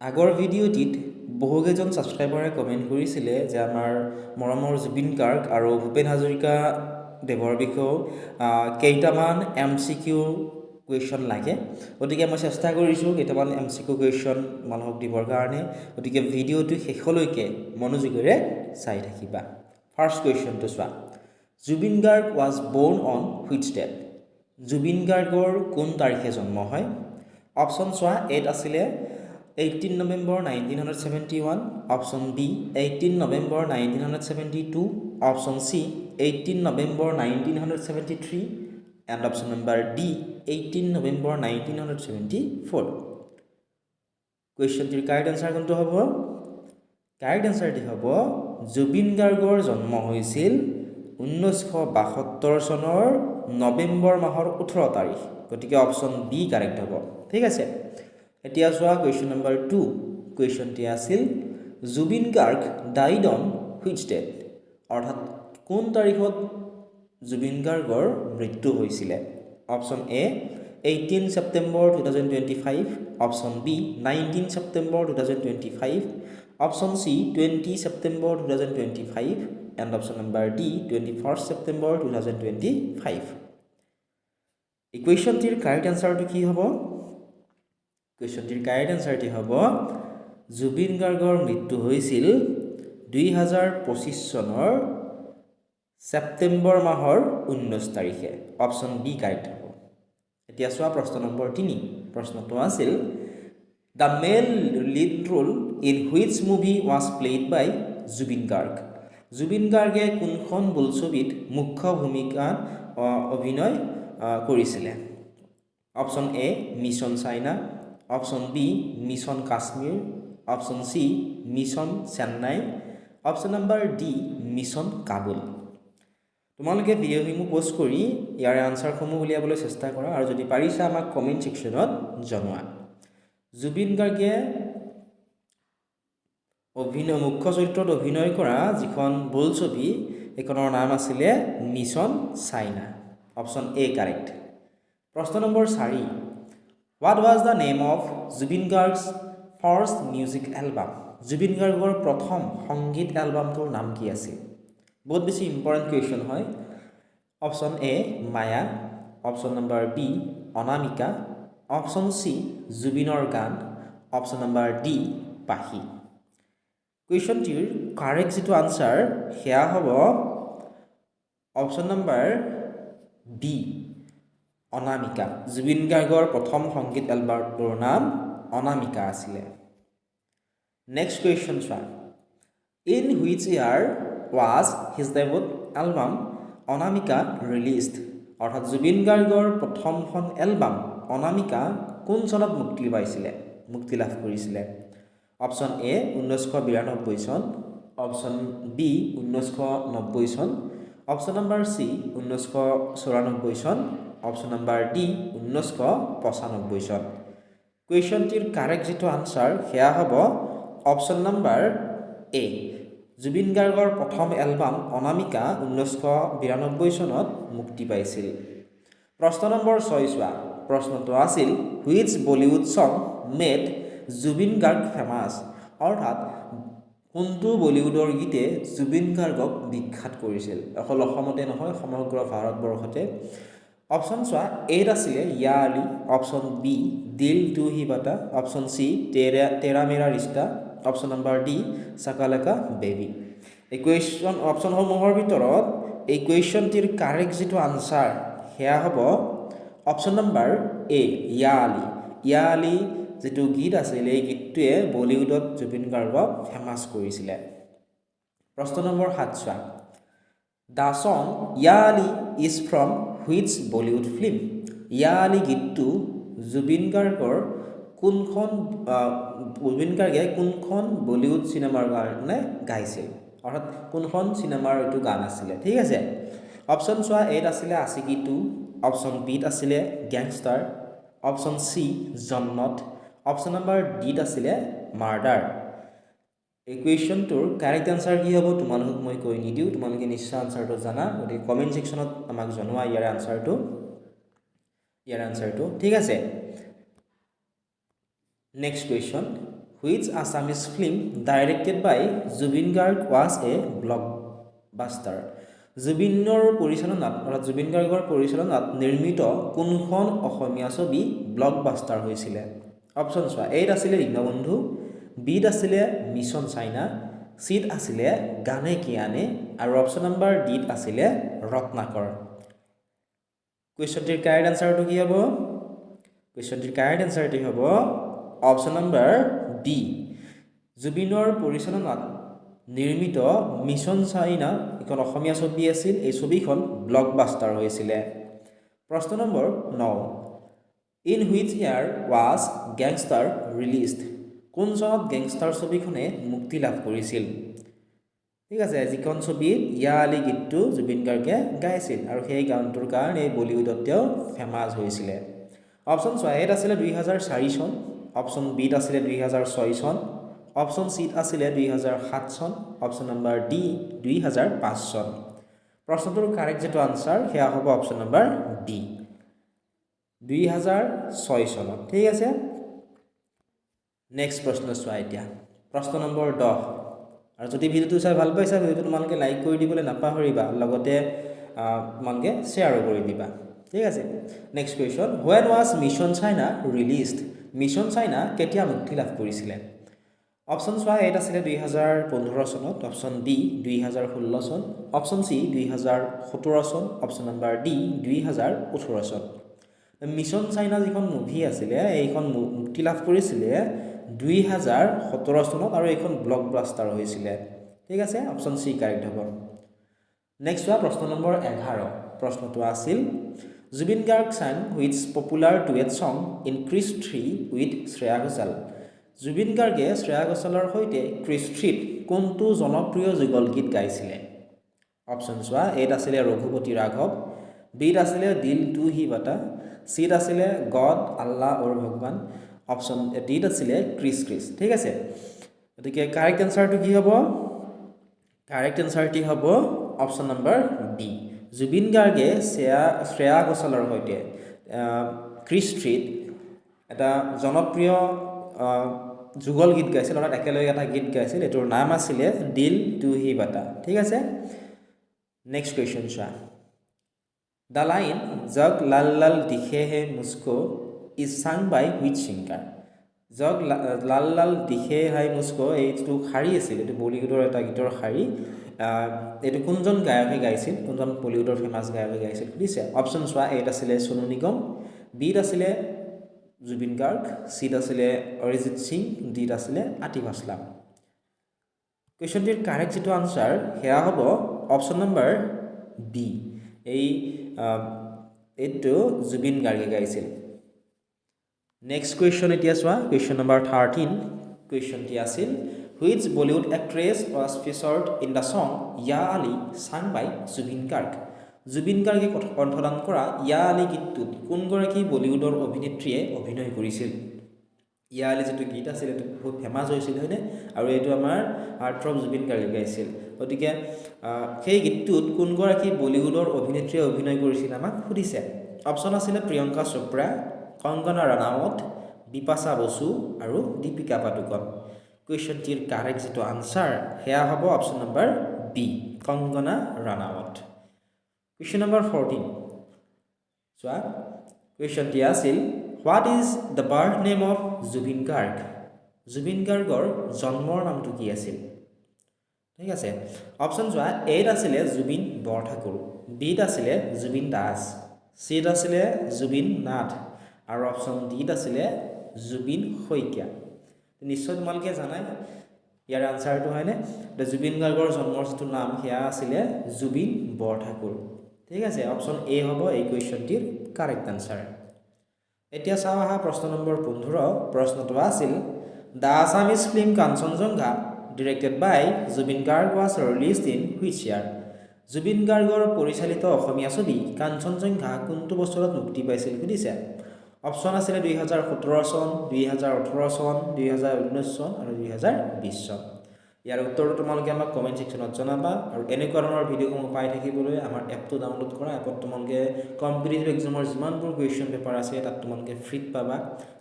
আগৰ ভিডিঅ'টিত বহুকেইজন ছাবস্ক্ৰাইবাৰে কমেণ্ট কৰিছিলে যে আমাৰ মৰমৰ জুবিন গাৰ্গ আৰু ভূপেন হাজৰিকা দেৱৰ বিষয়েও কেইটামান MCQ কুৱেশ্যন লাগে। গতিকে মই চেষ্টা কৰিছোঁ কেইটামান MCQ কুৱেশ্যন মানুহক দিবৰ কাৰণে। গতিকে ভিডিঅ'টো শেষলৈকে মনোযোগেৰে চাই থাকিবা। ফাৰ্ষ্ট কুৱেশ্যনটো চোৱা, Zubeen Garg was born on which date? Zubeen গাৰ্গৰ কোন তাৰিখে জন্ম হয়? অপশ্যন চোৱা, এত আছিলে 18 November 1971, option B 18 November 1972, option C 18 November 1973, and option number D 18 November 1974. কুৱেশ্যনটিৰ correct answer কোনটো হ'ব? কাৰেক্ট আনসাৰটি হ'ব জুবিন গাৰ্গৰ জন্ম হৈছিল 1972 চনৰ নৱেম্বৰ মাহৰ 18 তাৰিখ। গতিকে অপশ্যন বি কাৰেক্ট হ'ব। ঠিক আছে, এতিয়া চোৱা কুৱেশ্যন নম্বৰ 2। কুৱেশ্যনটি আছিল Zubeen Garg died on which date? অৰ্থাৎ কোন তাৰিখত জুবিন গাৰ্গৰ মৃত্যু হৈছিলে? Option A 18 September 2025, option B 19 September 2025, option C 20 September 2025, and option number D 21 September 2025। এই কুৱেশ্যনটিৰ কাৰেক্ট আনসাৰটো কি হ'ব? কুৱেশ্যনটিৰ কাৰেক্ট আনসাৰটি হ'ব জুবিন গাৰ্গৰ মৃত্যু হৈছিল 2025 চনৰ ছেপ্টেম্বৰ মাহৰ 19 তাৰিখে। অপশ্যন বি কাৰেক্ট হ'ব। এতিয়া চোৱা প্ৰশ্ন নম্বৰ 3। প্ৰশ্নটো আছিল the male lead role in which movie was played by Zubeen Garg? Zubeen গাৰ্গে কোনখন বোলছবিত মুখ্য ভূমিকাত অভিনয় কৰিছিলে? Option A mission China, option B mission Kashmir, option C mission Chennai, option number D mission Kabul. তোমালোকে ভিডিঅ'সমূহ পোষ্ট কৰি ইয়াৰ আনসাৰসমূহ উলিয়াবলৈ চেষ্টা কৰা আৰু যদি পাৰিছা আমাক কমেণ্ট ছেকশ্যনত জনোৱা। জুবিন গাৰ্গে মুখ্য চৰিত্ৰত অভিনয় কৰা যিখন বোলছবি সেইখনৰ নাম আছিলে mission China. Option A correct. প্ৰশ্ন number 4। What was the name of Zubin Garg's first music album? Zubeen গাৰ্গৰ প্ৰথম সংগীত এলবামটোৰ নাম কি আছিল? বহুত বেছি ইম্পৰ্টেণ্ট কুৱেশ্যন হয়। Option A Maya, option number B Anamika, option C জুবিনৰ গান, অপশ্যন নম্বৰ ডি পাখি। কুৱেশ্যনটিৰ কাৰেক্ট যিটো আনসাৰ সেয়া হ'ব option number B Anamika. Zubeen গাৰ্গৰ প্ৰথম সংগীত এলবামটোৰ নাম অনামিকা আছিলে। নেক্সট কুৱেশ্যন চোৱা, in which year was his debut album Anamika released? অৰ্থাৎ জুবিন গাৰ্গৰ প্ৰথমখন এলবাম অনামিকা কোন চনত মুক্তি লাভ কৰিছিলে? অপশ্যন এ 1992 চন, অপশ্যন বি 1990 চন, অপশ্যন নম্বৰ চি 1994 চন, অপশ্যন নম্বৰ ডি 1995 চন। কুৱেশ্যনটিৰ কাৰেক্ট যিটো আনসাৰ সেয়া হ'ব অপশ্যন নম্বৰ এ। জুবিন গাৰ্গৰ প্ৰথম এলবাম অনামিকা 1992 চনত মুক্তি পাইছিল। প্ৰশ্ন নম্বৰ 6 চোৱা। প্ৰশ্নটো আছিল which Bollywood song made Zubeen Garg famous? অৰ্থাৎ কোনটো বলিউডৰ গীতে জুবিন গাৰ্গক বিখ্যাত কৰিছিল? অকল অসমতে নহয়, সমগ্ৰ ভাৰতবৰ্ষতে। অপশ্যন চোৱা, এত আছিলে য়া আলি, অপশ্যন বি দিল টু হি বাটা, অপশ্যন চি তেৰা মেৰা Rishta, option number D চাকালাকা baby. এই অপশ্যনসমূহৰ ভিতৰত এই কুৱেশ্যনটিৰ কাৰেক্ট যিটো আনসাৰ সেয়া হ'ব অপশ্যন নম্বৰ এ য়া আলি। য়া আলি যিটো গীত আছিল এই গীতটোৱে বলিউডত জুবিন গাৰ্গক ফেমাছ কৰিছিলে। প্ৰশ্ন নম্বৰ 7 চোৱা, the song Ya Ali is from which Bollywood film? Ya Ali গীতটো জুবিন গাৰ্গে কোনখন বলিউড চিনেমাৰ কাৰণে গাইছিল? অৰ্থাৎ কোনখন চিনেমাৰ এইটো গান আছিলে? ঠিক আছে, অপশ্যন চোৱা, এত আছিলে আশিকি 2, অপশ্যন বিত আছিলে gangster, option C Jannat, option number ডিত আছিলে মাৰ্ডাৰ। এই কুৱেশ্যনটোৰ কাৰেক্ট আনসাৰ কি হ'ব তোমালোকক মই কৈ নিদিওঁ, তোমালোকে নিশ্চয় আনসাৰটো জানা। গতিকে কমেণ্ট ছেকশ্যনত আমাক জনোৱা ইয়াৰ আনসাৰটো। ঠিক আছে, next question, which Assamese film directed by Zubin Garg was a blockbuster? জুবিনৰ পৰিচালনাত অৰ্থাৎ জুবিন গাৰ্গৰ পৰিচালনাত নিৰ্মিত কোনখন অসমীয়া ছবি ব্লকবাষ্টাৰ হৈছিলে? অপশ্যন চোৱা, এত আছিলে দীনবন্ধু, বিত আছিলে মিছন চাইনা, চিত আছিলে গানে কি আনে, আৰু অপশ্যন নম্বৰ ডিত আছিলে ৰত্নাকৰ। কুৱেশ্যনটিৰ কাৰেক্ট এনচাৰটো কি হ'ব? কুৱেশ্যনটিৰ কাৰেক্ট এনচাৰটি হ'ব অপশ্যন নম্বৰ ডি। জুবিনৰ পৰিচালনাত নিৰ্মিত মিছন চাইনা এখন অসমীয়া ছবি আছিল। এই ছবিখন ব্লকবাষ্টাৰ হৈছিলে। প্ৰশ্ন number 9, in which year was gangster released? কোন চনত গেংষ্টাৰ ছবিখনে মুক্তি লাভ কৰিছিল? ঠিক আছে, যিখন ছবিত ইয়া আলি গীতটো জুবিন গাৰ্গে গাইছিল আৰু সেই গানটোৰ কাৰণে বলিউডত তেওঁ ফেমাছ হৈছিলে। অপশ্যন চোৱা, এত আছিলে 2004 চন, অপশ্যন বিত আছিলে 2006 চন, অপশ্যন চিত আছিলে 2007 চন, অপশ্যন নম্বৰ ডি 2005 চন। প্ৰশ্নটোৰ কাৰেক্ট যিটো আনচাৰ সেয়া হ'ব অপশ্যন নম্বৰ ডি 2006 চনত। ঠিক আছে, নেক্সট প্ৰশ্ন চোৱা এতিয়া। প্ৰশ্ন নম্বৰ 10, আৰু যদি ভিডিঅ'টো চাই ভাল পাইছা ভিডিঅ'টো তোমালোকে লাইক কৰি দিবলৈ নাপাহৰিবা, লগতে তোমালোকে শ্বেয়াৰো কৰি দিবা। ঠিক আছে, next question, when was mission China released? Mission China কেতিয়া মুক্তি লাভ কৰিছিলে? অপশ্যন চোৱা, এত আছিলে 2015 চনত, অপশ্যন বি 2016 চন, অপশ্যন চি 2017 চন, অপশ্যন নম্বৰ ডি 2018 চন। মিছন চাইনা যিখন মুভি আছিলে এইখন মুক্তি লাভ কৰিছিলে 2017 চনত আৰু এইখন ব্লকবাষ্টাৰ হৈছিলে। ঠিক আছে, অপশ্যন চি কাৰেক্ট হ'ব। নেক্সট চোৱা, প্ৰশ্ন নম্বৰ 11। প্ৰশ্নটো আছিল, Zubeen Garg sang which popular duet song in Chris 3 with Shreya Ghoshal? Zubeen গাৰ্গে শ্ৰেয়া ঘোষালৰ সৈতে ক্ৰিছ 3ত কোনটো জনপ্ৰিয় যুগল গীত গাইছিলে? অপশ্যন চোৱা, এত আছিলে ৰঘুপতি ৰাঘৱ, বিত আছিলে দিল টু হি বাটা, চিত আছিলে গড আল্লাহ অৰ ভগৱান, অপশ্যন ডিত আছিলে ক্ৰিছ ক্ৰিছ। ঠিক আছে, গতিকে কাৰেক্ট এনচাৰটো কি হ'ব? কাৰেক্ট এনচাৰটি হ'ব অপশ্যন নম্বৰ বি। জুবিন গাৰ্গে শ্ৰেয়া ঘোষালৰ সৈতে ক্ৰিছ 3ত এটা জনপ্ৰিয় যুগল গীত গাইছিল, অৰ্থাৎ একেলগে এটা গীত গাইছিল। এইটোৰ নাম আছিলে দিল টু হি বাটা। ঠিক আছে, নেক্সট কুৱেশ্যন চোৱা, দ্য লাইন জগ লাল লাল দিখে হে মুস্কো is sung by which singer? জগ লাল লাল দিখে হাই মুস্কো এইটো শাৰী আছিল, এইটো বলিউডৰ এটা গীতৰ শাৰী। এইটো কোনজন গায়কে গাইছিল, কোনজন বলিউডৰ ফেমাছ গায়কে গাইছিল সুধিছে। অপশ্যন চোৱা, এত আছিলে সোনু নিগম, বিত আছিলে জুবিন গাৰ্গ, চিত আছিলে অৰিজিত সিং, ডিত আছিলে আতিফ আসলাম। কুৱেশ্যনটিৰ কাৰেক্ট যিটো আনচাৰ সেয়া হ'ব অপশ্যন নম্বৰ বি। এইটো জুবিন গাৰ্গে গাইছিল। নেক্সট কুৱেশ্যন এতিয়া চোৱা, কুৱেশ্যন নম্বৰ 13। কুৱেশ্যনটি আছিল, which Bollywood actress was featured in the song Ya Ali sung by Zubeen Garg? Zubeen গাৰ্গে কণ্ঠদান কৰা ইয়া আলি গীতটোত কোনগৰাকী বলিউডৰ অভিনেত্ৰীয়ে অভিনয় কৰিছিল? ইয়া আলি যিটো গীত আছিল এইটো বহুত ফেমাছ হৈছিল, হয়নে? আৰু এইটো আমাৰ হাৰ্ট অফ জুবিন গাৰ্গে গাইছিল। গতিকে সেই গীতটোত কোনগৰাকী বলিউডৰ অভিনেত্ৰীয়ে অভিনয় কৰিছিল আমাক সুধিছে। অপশ্যন আছিলে প্ৰিয়ংকা চোপ্ৰা, কংগনা ৰানাৱট, বিপাশা বসু আৰু দীপিকা পাডুকন। কুৱেশ্যনটিৰ কাৰেক্ট যিটো আনচাৰ সেয়া হ'ব option number B, Kangana Ranaut. Question number 14 চোৱা, কুৱেশ্যনটি আছিল, what is the birth name of Zubeen Garg? Zubeen গাৰ্গৰ জন্মৰ নামটো কি আছিল? ঠিক আছে, অপশ্যন চোৱা, এত আছিলে জুবিন বৰঠাকুৰ, বিত আছিলে জুবিন দাস, চিত আছিলে জুবিন নাথ, আৰু অপশ্যন ডিত আছিলে জুবিন শইকীয়া। নিশ্চয় তোমালোকে জানাই ইয়াৰ আনচাৰটো, হয়নে? জুবিন গাৰ্গৰ জন্মৰ যিটো নাম সেয়া আছিলে জুবিন বৰঠাকুৰ। ঠিক আছে, অপশ্যন এ হ'ব এই কুৱেশ্যনটিৰ কাৰেক্ট আনচাৰ। এতিয়া চাওঁ আহা প্ৰশ্ন নম্বৰ 15। প্ৰশ্নটো আছিল, the Assamese film Kanchanjangha directed by Zubeen Garg was released in which year? Zubeen গাৰ্গৰ পৰিচালিত অসমীয়া ছবি কাঞ্চনজংঘা কোনটো বছৰত মুক্তি পাইছিল সুধিছে। অপশ্যন আছিলে 2017 চন, 2018 চন, 2019 চন আৰু 2020 চন। ইয়াৰ উত্তৰটো তোমালোকে আমাক কমেণ্ট ছেকশ্যনত জনাবা আৰু এনেকুৱা ধৰণৰ ভিডিঅ'সমূহ পাই থাকিবলৈ আমাৰ এপটো ডাউনলোড কৰা এপত তোমালোকে কম্পিটিটিভ এক্সামৰ যিমানবোৰ কুৱেশ্যন পেপাৰ আছে তাত তোমালোকে ফ্ৰীত পাবা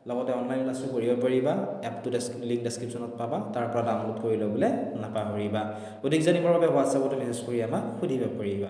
লগতে অনলাইন ক্লাছো কৰিব পাৰিবা এপটো লিংক ডেছক্ৰিপশ্যনত পাবা তাৰ পৰা ডাউনলোড কৰি ল'বলৈ নাপাহৰিবা অধিক জানিবৰ বাবে হোৱাটছআপতে মেছেজ কৰি আমাক সুধিব পাৰিবা